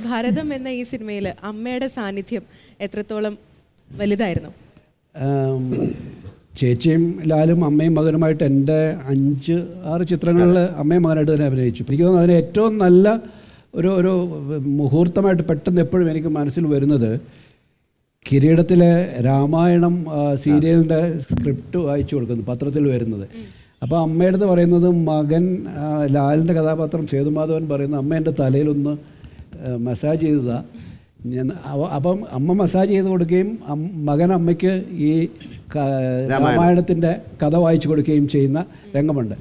ഭാരതം എന്ന ഈ സിനിമയിൽ അമ്മയുടെ സാന്നിധ്യം എത്രത്തോളം വലുതായിരുന്നു? ചേച്ചിയും ലാലും അമ്മയും മകനുമായിട്ട് എൻ്റെ 5-6 ചിത്രങ്ങളിൽ അമ്മയും മകനായിട്ട് തന്നെ അഭിനയിച്ചു. എനിക്ക് തോന്നുന്നു അതിന് ഏറ്റവും നല്ല ഒരു മുഹൂർത്തമായിട്ട് പെട്ടെന്ന് എപ്പോഴും എനിക്ക് മനസ്സിൽ വരുന്നത് കിരീടത്തിലെ രാമായണം സീരിയലിൻ്റെ സ്ക്രിപ്റ്റ് വായിച്ചു കൊടുക്കുന്നു, പത്രത്തിൽ വരുന്നത്. അപ്പോൾ അമ്മയുടെ അടുത്ത് പറയുന്നത് മകൻ ലാലിൻ്റെ കഥാപാത്രം സേതുമാധവൻ പറയുന്നത് അമ്മ എൻ്റെ തലയിലൊന്ന് മസാജ് ചെയ്തതാണ്. അപ്പം അമ്മ മസാജ് ചെയ്ത് കൊടുക്കുകയും മകൻ അമ്മയ്ക്ക് ഈ രാമായണത്തിൻ്റെ കഥ വായിച്ചു കൊടുക്കുകയും ചെയ്യുന്ന രംഗമുണ്ട്.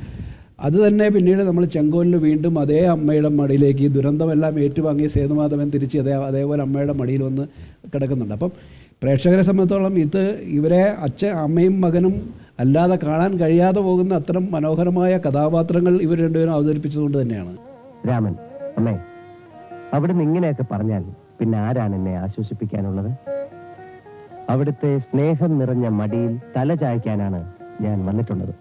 അത് തന്നെ പിന്നീട് നമ്മൾ ചെങ്കോലിൽ വീണ്ടും അതേ അമ്മയുടെ മടിയിലേക്ക് ഈ ദുരന്തമെല്ലാം ഏറ്റുവാങ്ങിയ സേതുമാധവൻ തിരിച്ച് അതേപോലെ അമ്മയുടെ മടിയിൽ വന്ന് കിടക്കുന്നുണ്ട്. അപ്പം പ്രേക്ഷകരെ സംബന്ധിച്ചോളം ഇവരെ അമ്മയും മകനും അല്ലാതെ കാണാൻ കഴിയാതെ പോകുന്ന അത്തരം മനോഹരമായ കഥാപാത്രങ്ങൾ ഇവർ രണ്ടുപേരും അവതരിപ്പിച്ചതുകൊണ്ട് തന്നെയാണ്. രാമൻ, അമ്മേ, അവിടുന്ന് ഇങ്ങനെയൊക്കെ പറഞ്ഞാൽ പിന്നെ ആരാണ് എന്നെ ആശ്വസിപ്പിക്കാനുള്ളത്? അവിടുത്തെ സ്നേഹം നിറഞ്ഞ മടിയിൽ തല ചായ്ക്കാനാണ് ഞാൻ വന്നിട്ടുള്ളത്.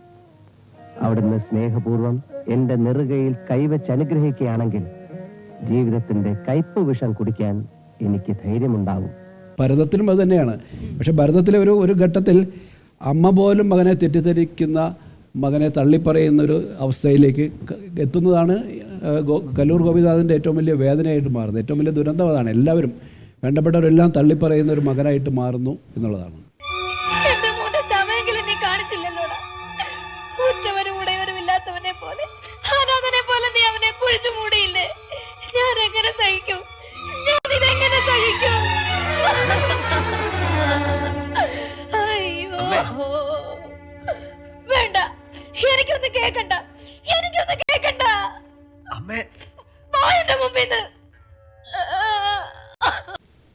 അവിടുന്ന് സ്നേഹപൂർവം എൻ്റെ നെറുകയിൽ കൈവച്ച് അനുഗ്രഹിക്കുകയാണെങ്കിൽ ജീവിതത്തിൻ്റെ കയ്പ് വിഷം കുടിക്കാൻ എനിക്ക് ധൈര്യമുണ്ടാകും. ഭരതത്തിലും അത് തന്നെയാണ്. പക്ഷെ ഭരതത്തിലെ ഒരു ഘട്ടത്തിൽ അമ്മ പോലും മകനെ തെറ്റിദ്ധരിക്കുന്ന, മകനെ തള്ളിപ്പറയുന്നൊരു അവസ്ഥയിലേക്ക് എത്തുന്നതാണ് കല്ലൂർ ഗോപിനാഥിൻ്റെ ഏറ്റവും വലിയ വേദനയായിട്ട് മാറുന്നത്. ഏറ്റവും വലിയ ദുരന്തം അതാണ്. എല്ലാവരും വേണ്ടപ്പെട്ടവരെല്ലാം തള്ളിപ്പറയുന്ന ഒരു മകനായിട്ട് മാറുന്നു എന്നുള്ളതാണ്.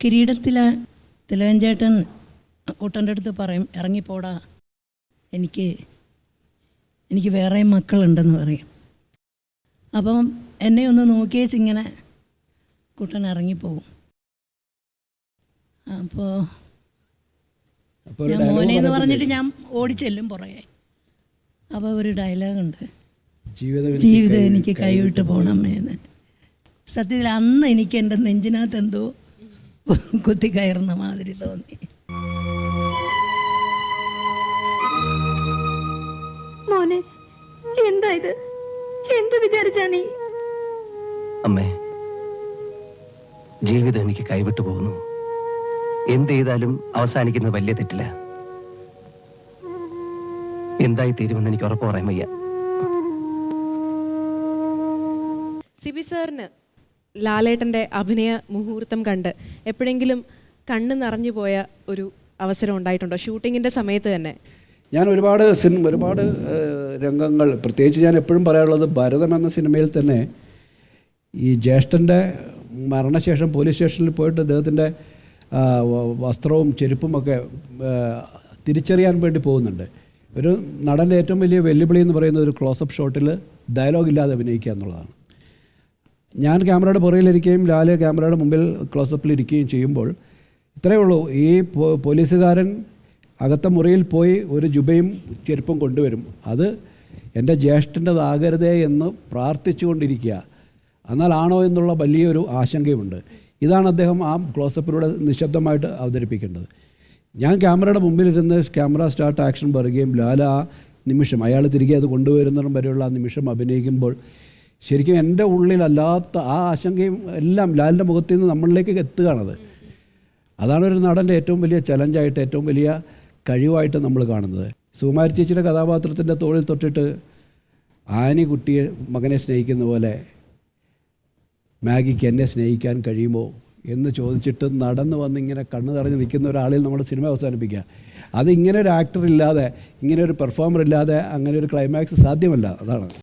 കിരീടത്തിലെ തിലകൻ ചേട്ടൻ കൂട്ടൻ്റെ അടുത്ത് പറയും, ഇറങ്ങിപ്പോടാ, എനിക്ക് വേറെ മക്കളുണ്ടെന്ന് പറയും. അപ്പം എന്നെ ഒന്ന് നോക്കിയേച്ചിങ്ങനെ കൂട്ടൻ ഇറങ്ങിപ്പോകും. അപ്പോൾ ഞാൻ മോനെ എന്ന് പറഞ്ഞിട്ട് ഞാൻ ഓടിച്ചെല്ലും പുറകെ. അപ്പോൾ ഒരു ഡയലോഗുണ്ട്, ജീവിതം എനിക്ക് കൈവിട്ട് പോണമ്മേന്ന്. സത്യത്തിൽ അന്ന് എനിക്ക് എൻ്റെ നെഞ്ചിനകത്ത് എന്തോ കുത്തിക്കയറുന്ന മാതിരി തോന്നി. മോനെ, എന്താ ഇത്? എന്ത് വിചാരിച്ചാ നീ? അമ്മേ, ജീവിതം എനിക്ക് കൈവിട്ടു പോകുന്നു. എന്ത് ചെയ്താലും അവസാനിക്കുന്നത് വലിയ തെറ്റില്ല. എന്തായി തീരുമെന്ന് എനിക്ക് ഉറപ്പ് പറയാൻ വയ്യ. സിബി സാറിന് ലാലേട്ടൻ്റെ അഭിനയ മുഹൂർത്തം കണ്ട് എപ്പോഴെങ്കിലും കണ്ണ് നിറഞ്ഞു പോയ ഒരു അവസരം ഉണ്ടായിട്ടുണ്ടോ ഷൂട്ടിങ്ങിൻ്റെ സമയത്ത് തന്നെ? ഞാൻ ഒരുപാട് രംഗങ്ങൾ, പ്രത്യേകിച്ച് ഞാൻ എപ്പോഴും പറയാനുള്ളത് ഭരതം എന്ന സിനിമയിൽ തന്നെ ഈ ജ്യേഷ്ഠൻ്റെ മരണശേഷം പോലീസ് സ്റ്റേഷനിൽ പോയിട്ട് അദ്ദേഹത്തിൻ്റെ വസ്ത്രവും ചെരുപ്പുമൊക്കെ തിരിച്ചറിയാൻ വേണ്ടി പോകുന്നുണ്ട്. ഒരു നടൻ്റെ ഏറ്റവും വലിയ വെല്ലുവിളി എന്ന് പറയുന്നത് ഒരു ക്ലോസപ്പ് ഷോട്ടിൽ ഡയലോഗ് ഇല്ലാതെ അഭിനയിക്കുക എന്നുള്ളതാണ്. ഞാൻ ക്യാമറയുടെ പുറകിലിരിക്കുകയും ലാല് ക്യാമറയുടെ മുമ്പിൽ ക്ലോസപ്പിൽ ഇരിക്കുകയും ചെയ്യുമ്പോൾ ഇത്രയേ ഉള്ളൂ, ഈ പോലീസുകാരൻ അകത്ത മുറിയിൽ പോയി ഒരു ജുബയും ചെരുപ്പും കൊണ്ടുവരും. അത് എൻ്റെ ജ്യേഷ്ഠൻ്റെതാകരുതേ എന്ന് പ്രാർത്ഥിച്ചുകൊണ്ടിരിക്കുക. എന്നാൽ ആണോ എന്നുള്ള വലിയൊരു ആശങ്കയുമുണ്ട്. ഇതാണ് അദ്ദേഹം ആ ക്ലോസപ്പിലൂടെ നിശബ്ദമായിട്ട് അവതരിപ്പിക്കേണ്ടത്. ഞാൻ ക്യാമറയുടെ മുമ്പിലിരുന്ന് ക്യാമറ സ്റ്റാർട്ട് ആക്ഷൻ പറയുകയും ലാൽ ആ നിമിഷം അയാൾ തിരികെ അത് കൊണ്ടുവരുന്നതും വരെയുള്ള ആ നിമിഷം അഭിനയിക്കുമ്പോൾ ശരിക്കും എൻ്റെ ഉള്ളിലല്ലാത്ത ആ ആശങ്കയും എല്ലാം ലാലിൻ്റെ മുഖത്ത് നിന്ന് നമ്മളിലേക്ക് എത്തുകയാണത്. അതാണ് ഒരു നടൻ്റെ ഏറ്റവും വലിയ ചലഞ്ചായിട്ട്, ഏറ്റവും വലിയ കഴിവായിട്ട് നമ്മൾ കാണുന്നത്. സുകുമാരി ചേച്ചിയുടെ കഥാപാത്രത്തിൻ്റെ തോളിൽ തൊട്ടിട്ട് ആനി കുട്ടിയെ മകനെ സ്നേഹിക്കുന്ന പോലെ മാഗിക്ക് എന്നെ സ്നേഹിക്കാൻ കഴിയുമോ എന്ന് ചോദിച്ചിട്ട് നടന്നു വന്ന് ഇങ്ങനെ കണ്ണ് നിറഞ്ഞ് നിൽക്കുന്ന ഒരാളിൽ നമ്മൾ സിനിമ അവസാനിപ്പിക്കുക. അതിങ്ങനെ ഒരു ആക്ടർ ഇല്ലാതെ, ഇങ്ങനെ ഒരു പെർഫോമർ ഇല്ലാതെ അങ്ങനെ ഒരു ക്ലൈമാക്സ് സാധ്യമല്ല. അതാണ്.